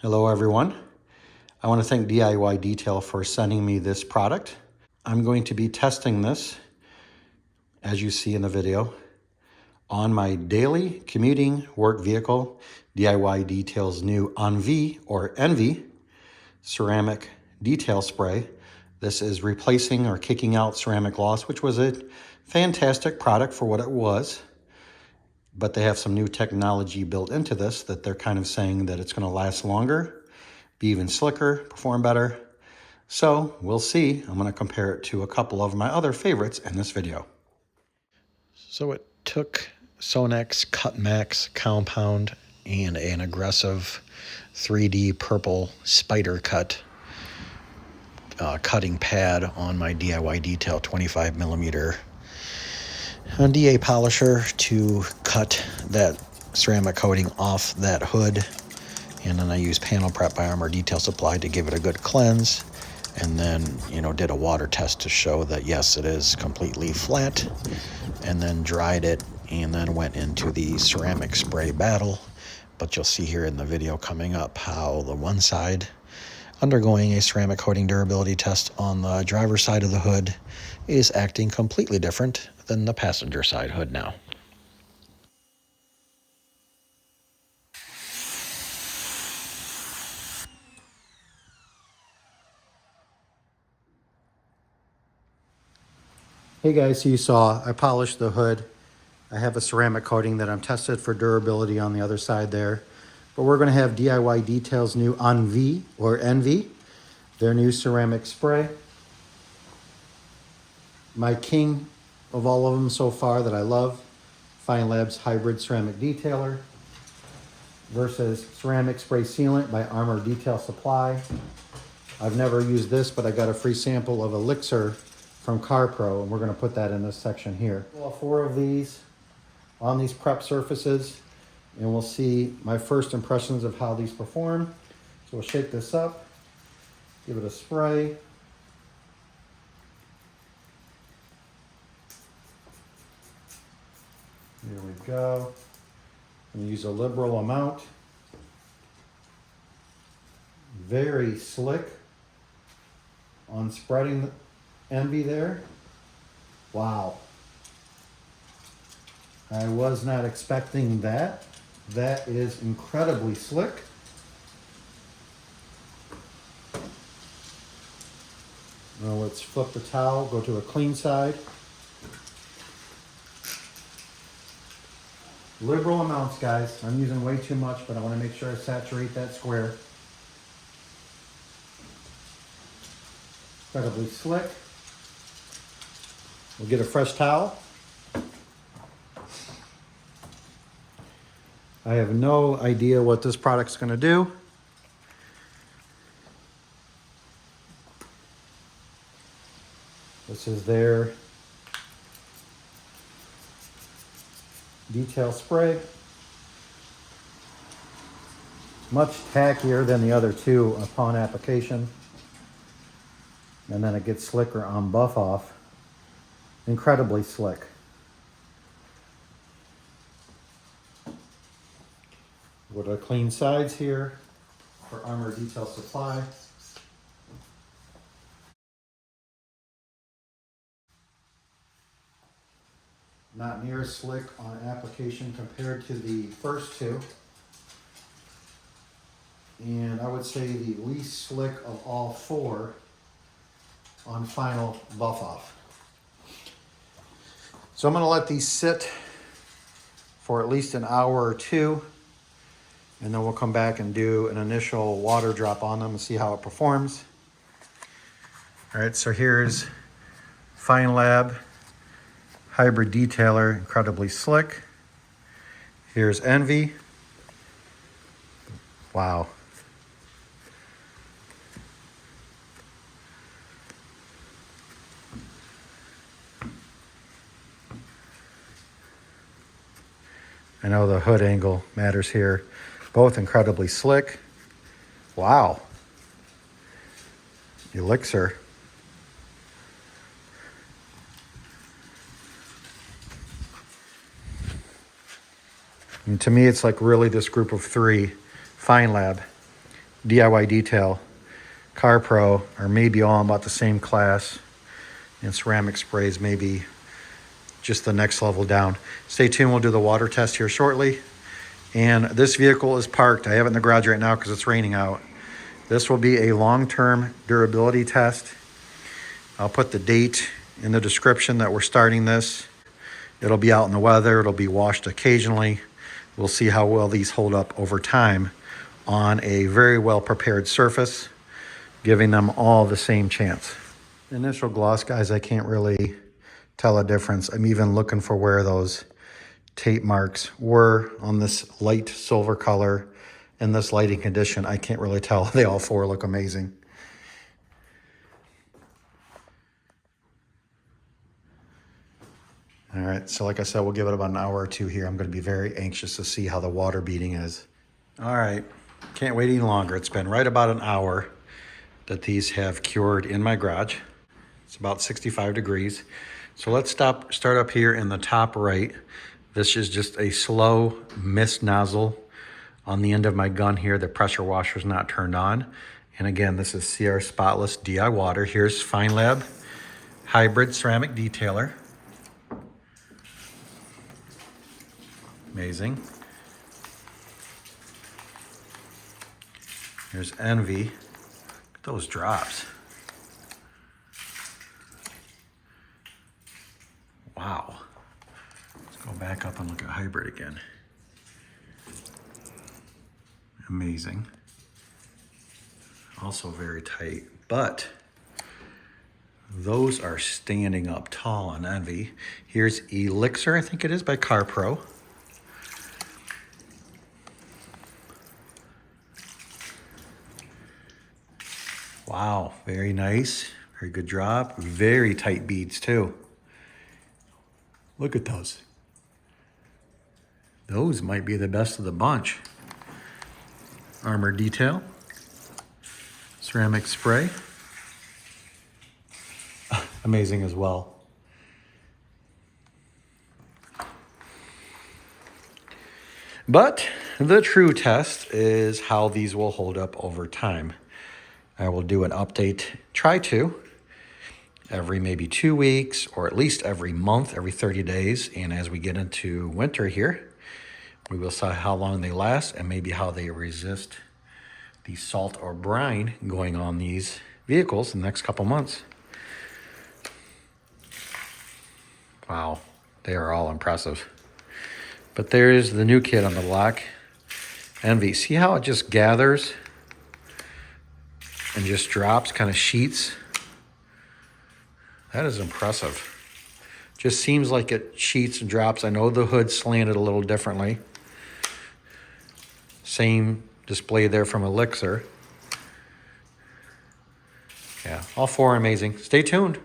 Hello everyone. I want to thank DIY Detail for sending me this product. I'm going to be testing this, as you see in the video, on my daily commuting work vehicle, DIY Detail's new Envie or Envie ceramic detail spray. This is replacing or kicking out ceramic gloss, which was a fantastic product for what it was. But they have some new technology built into this that they're kind of saying that it's going to last longer, be even slicker, perform better. So we'll see. I'm going to compare it to a couple of my other favorites in this video. So it took Sonex Cut Max compound and an aggressive 3D purple spider cut cutting pad on my DIY Detail 25 millimeter DA polisher to cut that ceramic coating off that hood. And then I used Panel Prep by Armor Detail Supply to give it a good cleanse. And then, did a water test to show that, yes, it is completely flat. And then dried it and then went into the ceramic spray battle. But you'll see here in the video coming up how the one side undergoing a ceramic coating durability test on the driver's side of the hood is acting completely different than the passenger side hood now. Hey guys, so you saw I polished the hood. I have a ceramic coating that I'm tested for durability on the other side there. But we're going to have DIY Detail's new Envie or Envie, their new ceramic spray. My king of all of them so far that I love, Feynlab's hybrid ceramic detailer versus Ceramic Spray Sealant by Armor Detail Supply. I've never used this, but I got a free sample of Elixir from CARPRO, and we're going to put that in this section here. All four of these on these prep surfaces, and we'll see my first impressions of how these perform. So we'll shake this up, give it a spray. Here we go. I'm going to use a liberal amount. Very slick on spreading the Envie there. Wow. I was not expecting that. That is incredibly slick. Now let's flip the towel, go to a clean side. Liberal amounts, guys. I'm using way too much, but I want to make sure I saturate that square. Incredibly slick. We'll get a fresh towel. I have no idea what this product's going to do. This is their detail spray. Much tackier than the other two upon application. And then it gets slicker on buff off. Incredibly slick. With our clean sides here for Armor Detail Supply. Not near as slick on application compared to the first two. And I would say the least slick of all four on final buff off. So I'm going to let these sit for at least an hour or two, and then we'll come back and do an initial water drop on them and see how it performs. All right, so here's Feynlab hybrid detailer, incredibly slick. Here's Envie. Wow. I know the hood angle matters here. Both incredibly slick. Wow. Elixir. And to me, it's like really this group of three, Feynlab DIY Detail, CARPRO are maybe all about the same class, and ceramic sprays maybe just the next level down. Stay tuned, we'll do the water test here shortly. And this vehicle is parked. I have it in the garage right now because it's raining out. This will be a long-term durability test. I'll put the date in the description that we're starting this. It'll be out in the weather, it'll be washed occasionally. We'll see how well these hold up over time on a very well prepared surface, giving them all the same chance. Initial gloss, guys, I can't really tell a difference. I'm even looking for where those tape marks were on this light silver color. In this lighting condition, I can't really tell. They all four look amazing. All right, so like I said, we'll give it about an hour or two here. I'm gonna be very anxious to see how the water beading is. All right, can't wait any longer. It's been right about an hour that these have cured in my garage. It's about 65 degrees. So let's start up here in the top right. This is just a slow mist nozzle on the end of my gun here. The pressure washer is not turned on. And again, this is CR Spotless DI Water. Here's Feynlab Hybrid Ceramic Detailer. Amazing. Here's Envie. Look at those drops. Wow. Let's go back up and look at hybrid again. Amazing. Also very tight, but those are standing up tall on Envie. Here's Elixir, I think it is, by CARPRO. Wow, very nice. Very good drop. Very tight beads too. Look at those. Those might be the best of the bunch. Armor Detail. Ceramic Spray. Amazing as well. But the true test is how these will hold up over time. I will do an update, try to, every maybe 2 weeks, or at least every month, every 30 days. And as we get into winter here, we will see how long they last and maybe how they resist the salt or brine going on these vehicles in the next couple months. Wow, they are all impressive. But there's the new kid on the block, Envie. See how it just gathers and just drops, kind of sheets? That is impressive. Just seems like it sheets and drops. I know the hood's slanted a little differently. Same display there from Elixir. Yeah, all four are amazing. Stay tuned.